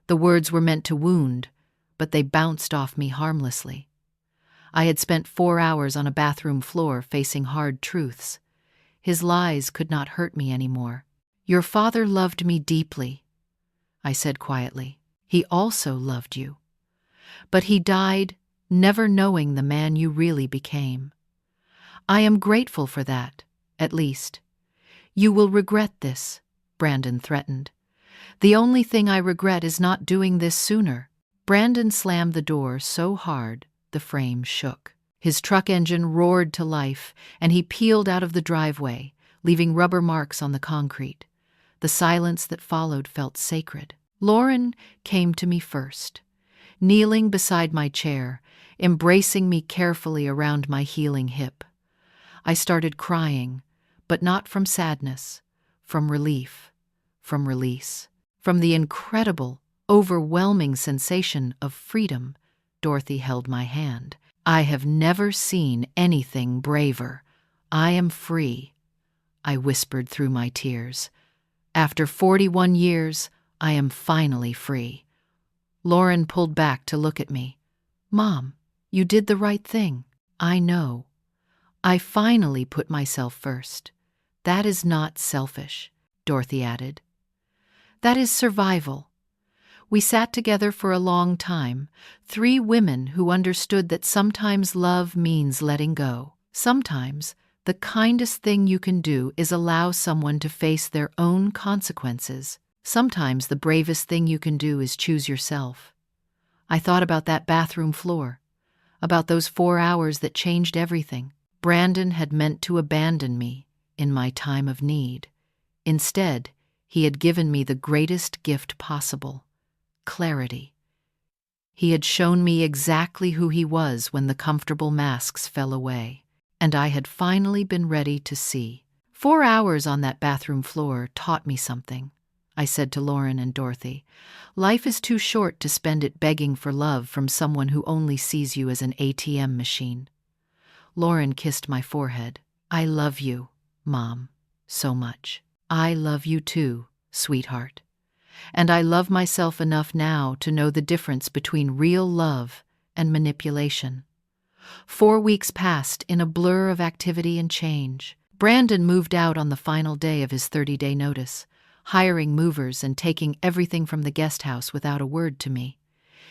The words were meant to wound, but they bounced off me harmlessly. I had spent 4 hours on a bathroom floor facing hard truths. His lies could not hurt me anymore. "Your father loved me deeply," I said quietly. "He also loved you. But he died never knowing the man you really became. I am grateful for that, at least. You will regret this," Brandon threatened. "The only thing I regret is not doing this sooner." Brandon slammed the door so hard the frame shook. His truck engine roared to life, and he peeled out of the driveway, leaving rubber marks on the concrete. The silence that followed felt sacred. Lauren came to me first. kneeling beside my chair, embracing me carefully around my healing hip. I started crying, but not from sadness, from relief, from release, from the incredible, overwhelming sensation of freedom. Dorothy held my hand. I have never seen anything braver. I am free, I whispered through my tears. After 41 years, I am finally free. Lauren pulled back to look at me. Mom, you did the right thing. I know. I finally put myself first. That is not selfish, Dorothy added. That is survival. We sat together for a long time, 3 women who understood that sometimes love means letting go. Sometimes, the kindest thing you can do is allow someone to face their own consequences. Sometimes the bravest thing you can do is choose yourself. I thought about that bathroom floor, about those 4 hours that changed everything. Brandon had meant to abandon me in my time of need. Instead, he had given me the greatest gift possible: clarity. He had shown me exactly who he was when the comfortable masks fell away, and I had finally been ready to see. 4 hours on that bathroom floor taught me something, I said to Lauren and Dorothy. Life is too short to spend it begging for love from someone who only sees you as an ATM machine. Lauren kissed my forehead. I love you, Mom, so much. I love you too, sweetheart. And I love myself enough now to know the difference between real love and manipulation. 4 weeks passed in a blur of activity and change. Brandon moved out on the final day of his 30-day notice, hiring movers and taking everything from the guest house without a word to me.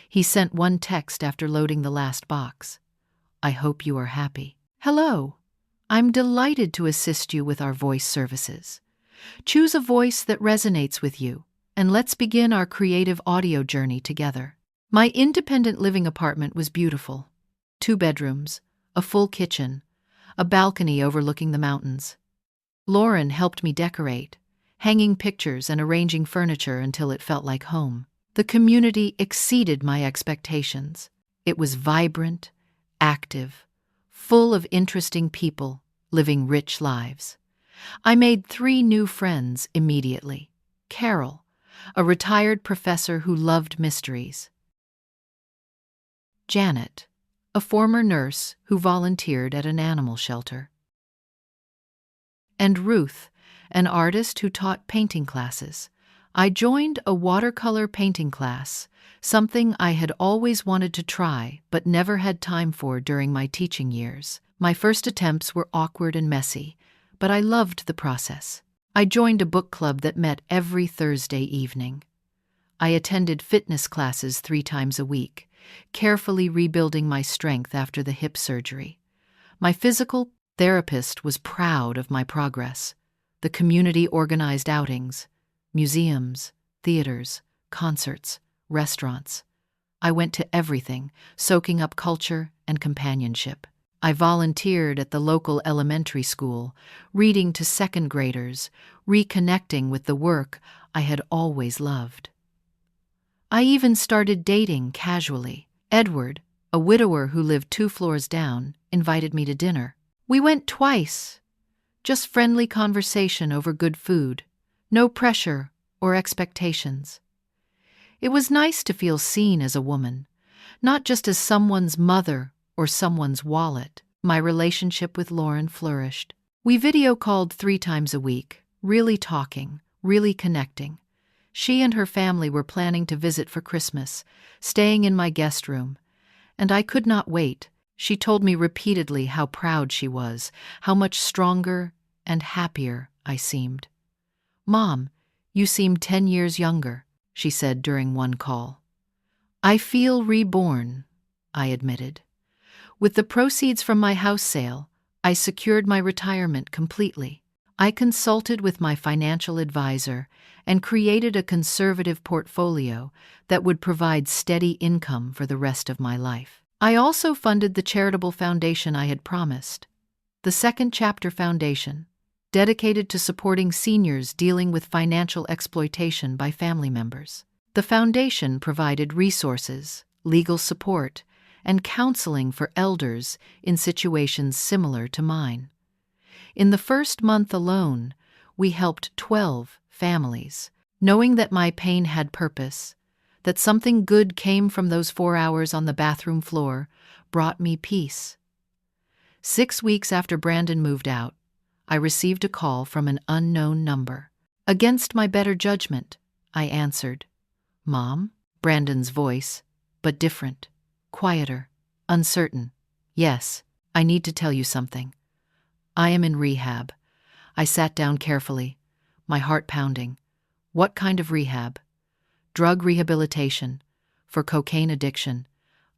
He sent one text after loading the last box. I hope you are happy. Hello. I'm delighted to assist you with our voice services. Choose a voice that resonates with you, and let's begin our creative audio journey together. My independent living apartment was beautiful. 2 bedrooms, a full kitchen, a balcony overlooking the mountains. Lauren helped me decorate, hanging pictures and arranging furniture until it felt like home. The community exceeded my expectations. It was vibrant, active, full of interesting people living rich lives. I made 3 new friends immediately. Carol, a retired professor who loved mysteries. Janet, a former nurse who volunteered at an animal shelter. And Ruth, an artist who taught painting classes. I joined a watercolor painting class, something I had always wanted to try but never had time for during my teaching years. My first attempts were awkward and messy, but I loved the process. I joined a book club that met every Thursday evening. I attended fitness classes 3 times a week, carefully rebuilding my strength after the hip surgery. My physical therapist was proud of my progress. The community organized outings, museums, theaters, concerts, restaurants. I went to everything, soaking up culture and companionship. I volunteered at the local elementary school, reading to 2nd graders, reconnecting with the work I had always loved. I even started dating casually. Edward, a widower who lived 2 floors down, invited me to dinner. We went twice. Just friendly conversation over good food. No pressure or expectations. It was nice to feel seen as a woman, not just as someone's mother or someone's wallet. My relationship with Lauren flourished. We video called 3 times a week, really talking, really connecting. She and her family were planning to visit for Christmas, staying in my guest room, and I could not wait. She told me repeatedly how proud she was, how much stronger and happier I seemed. Mom, you seem 10 years younger, she said during one call. I feel reborn, I admitted. With the proceeds from my house sale, I secured my retirement completely. I consulted with my financial advisor and created a conservative portfolio that would provide steady income for the rest of my life. I also funded the charitable foundation I had promised, the Second Chapter Foundation, dedicated to supporting seniors dealing with financial exploitation by family members. The foundation provided resources, legal support, and counseling for elders in situations similar to mine. In the first month alone, we helped 12 families. Knowing that my pain had purpose, that something good came from those 4 hours on the bathroom floor, brought me peace. 6 weeks after Brandon moved out, I received a call from an unknown number. Against my better judgment, I answered. "Mom?" Brandon's voice, but different, quieter, uncertain. "Yes, I need to tell you something. I am in rehab." I sat down carefully, my heart pounding. "What kind of rehab?" "Drug rehabilitation, for cocaine addiction.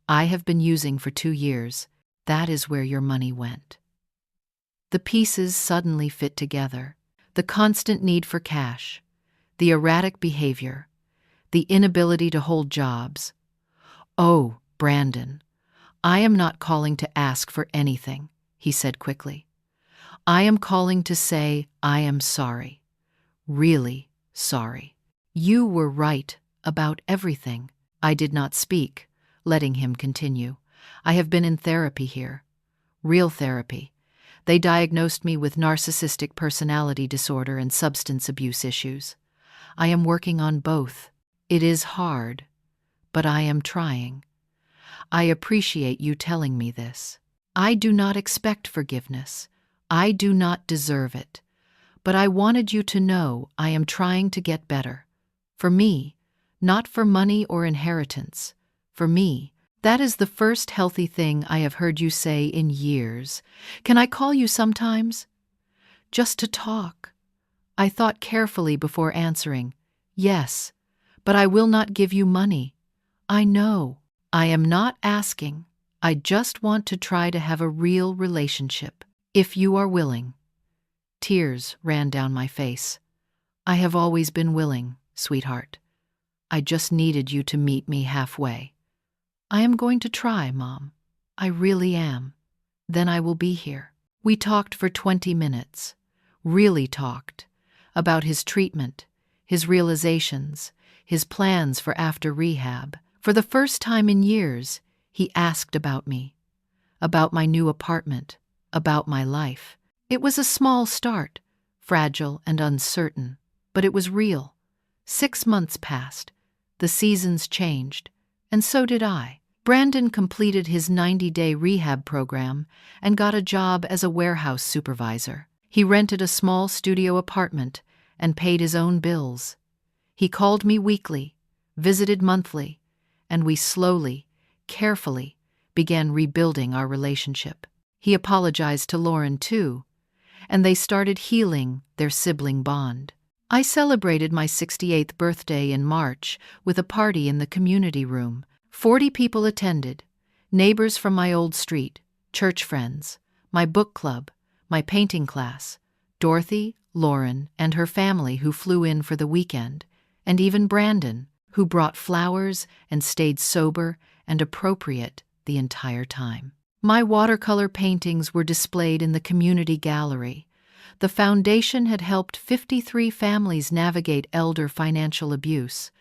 I have been using for 2 years. That is where your money went." The pieces suddenly fit together. The constant need for cash, the erratic behavior, the inability to hold jobs. "Oh, Brandon, I am not calling to ask for anything," he said quickly. "I am calling to say I am sorry. Really sorry. You were right about everything." I did not speak, letting him continue. "I have been in therapy here. Real therapy. They diagnosed me with narcissistic personality disorder and substance abuse issues. I am working on both. It is hard, but I am trying. I appreciate you telling me this. I do not expect forgiveness. I do not deserve it. But I wanted you to know I am trying to get better. For me, not for money or inheritance. For me. That is the first healthy thing I have heard you say in years. Can I call you sometimes? Just to talk." I thought carefully before answering. "Yes, but I will not give you money." "I know. I am not asking. I just want to try to have a real relationship, if you are willing." Tears ran down my face. "I have always been willing, sweetheart. I just needed you to meet me halfway." "I am going to try, Mom. I really am. Then I will be here." We talked for 20 minutes. Really talked. About his treatment, his realizations, his plans for after rehab. For the first time in years, he asked about me. About my new apartment. About my life. It was a small start, fragile and uncertain, but it was real. 6 months passed. The seasons changed. And so did I. Brandon completed his 90-day rehab program and got a job as a warehouse supervisor. He rented a small studio apartment and paid his own bills. He called me weekly, visited monthly, and we slowly, carefully, began rebuilding our relationship. He apologized to Lauren too, and they started healing their sibling bond. I celebrated my 68th birthday in March with a party in the community room. 40 people attended, neighbors from my old street, church friends, my book club, my painting class, Dorothy, Lauren, and her family who flew in for the weekend, and even Brandon, who brought flowers and stayed sober and appropriate the entire time. My watercolor paintings were displayed in the community gallery. The foundation had helped 53 families navigate elder financial abuse.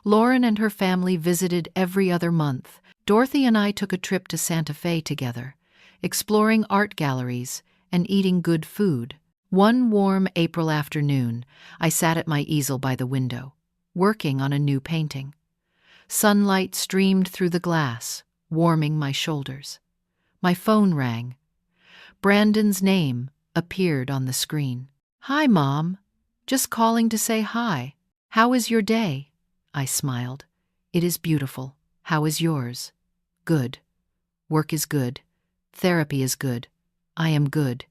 Lauren and her family visited every other month. Dorothy and I took a trip to Santa Fe together, exploring art galleries and eating good food. One warm April afternoon, I sat at my easel by the window, working on a new painting. Sunlight streamed through the glass, warming my shoulders. My phone rang. Brandon's name appeared on the screen. "Hi, Mom. Just calling to say hi. How is your day?" I smiled. "It is beautiful. How is yours?" "Good. Work is good. Therapy is good. I am good.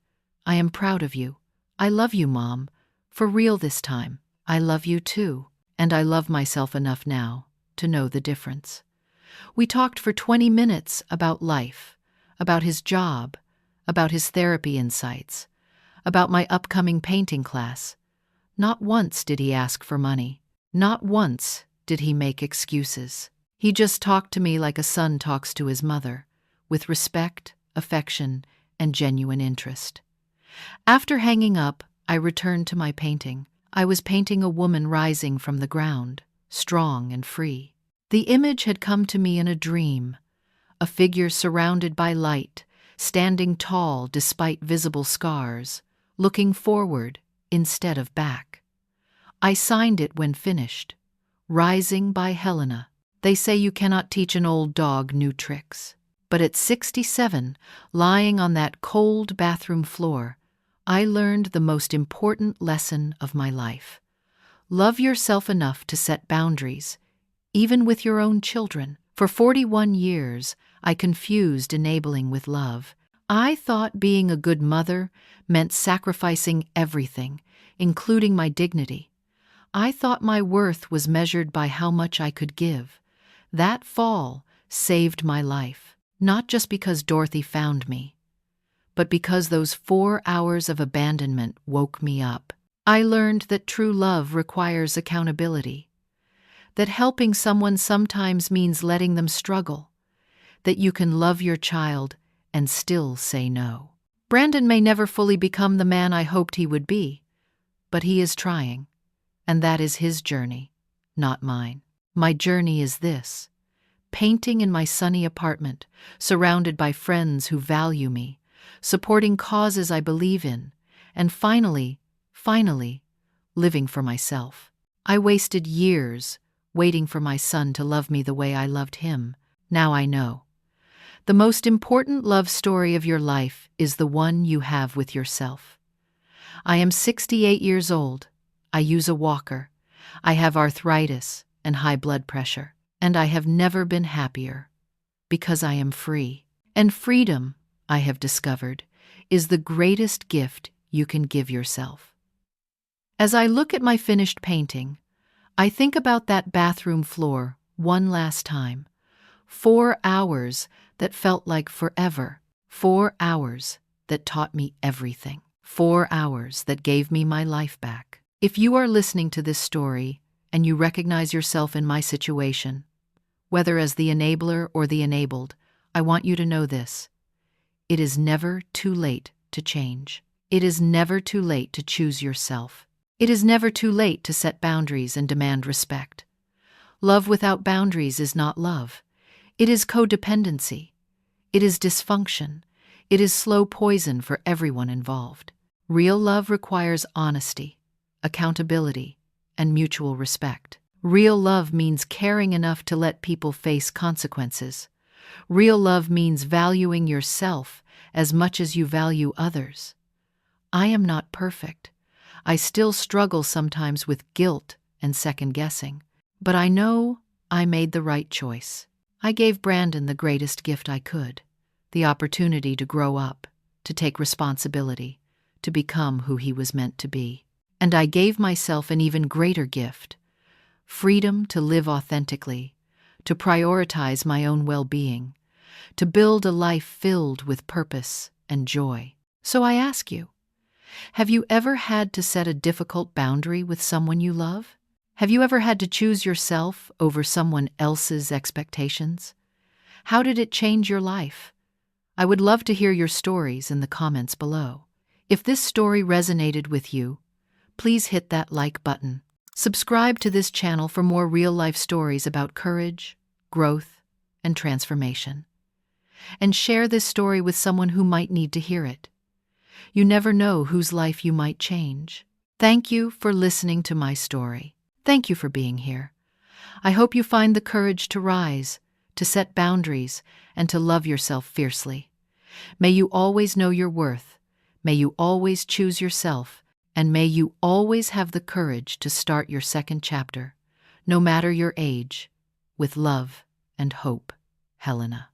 I am proud of you. I love you, Mom. For real this time. I love you too. And I love myself enough now to know the difference." We talked for 20 minutes about life, about his job, about his therapy insights, about my upcoming painting class. Not once did he ask for money. Not once did he make excuses. He just talked to me like a son talks to his mother, with respect, affection, and genuine interest. After hanging up, I returned to my painting. I was painting a woman rising from the ground, strong and free. The image had come to me in a dream, a figure surrounded by light, standing tall despite visible scars, looking forward instead of back. I signed it when finished. Rising by Helena. They say you cannot teach an old dog new tricks. But at 67, lying on that cold bathroom floor, I learned the most important lesson of my life. Love yourself enough to set boundaries, even with your own children. For 41 years, I confused enabling with love. I thought being a good mother meant sacrificing everything, including my dignity. I thought my worth was measured by how much I could give. That fall saved my life, not just because Dorothy found me, but because those 4 hours of abandonment woke me up. I learned that true love requires accountability, that helping someone sometimes means letting them struggle, that you can love your child and still say no. Brandon may never fully become the man I hoped he would be, but he is trying. And that is his journey, not mine. My journey is this: painting in my sunny apartment, surrounded by friends who value me, supporting causes I believe in, and finally, living for myself. I wasted years waiting for my son to love me the way I loved him. Now I know. The most important love story of your life is the one you have with yourself. I am 68 years old. I use a walker. I have arthritis and high blood pressure, and I have never been happier because I am free. And freedom, I have discovered, is the greatest gift you can give yourself. As I look at my finished painting, I think about that bathroom floor one last time. 4 hours that felt like forever. 4 hours that taught me everything. 4 hours that gave me my life back. If you are listening to this story and you recognize yourself in my situation, whether as the enabler or the enabled, I want you to know this: it is never too late to change. It is never too late to choose yourself. It is never too late to set boundaries and demand respect. Love without boundaries is not love. It is codependency. It is dysfunction. It is slow poison for everyone involved. Real love requires honesty, accountability, and mutual respect. Real love means caring enough to let people face consequences. Real love means valuing yourself as much as you value others. I am not perfect. I still struggle sometimes with guilt and second-guessing. But I know I made the right choice. I gave Brandon the greatest gift I could, the opportunity to grow up, to take responsibility, to become who he was meant to be. And I gave myself an even greater gift: freedom to live authentically, to prioritize my own well-being, to build a life filled with purpose and joy. So I ask you, have you ever had to set a difficult boundary with someone you love? Have you ever had to choose yourself over someone else's expectations? How did it change your life? I would love to hear your stories in the comments below. If this story resonated with you, please hit that like button. Subscribe to this channel for more real-life stories about courage, growth, and transformation. And share this story with someone who might need to hear it. You never know whose life you might change. Thank you for listening to my story. Thank you for being here. I hope you find the courage to rise, to set boundaries, and to love yourself fiercely. May you always know your worth. May you always choose yourself. And may you always have the courage to start your second chapter, no matter your age, with love and hope. Helena.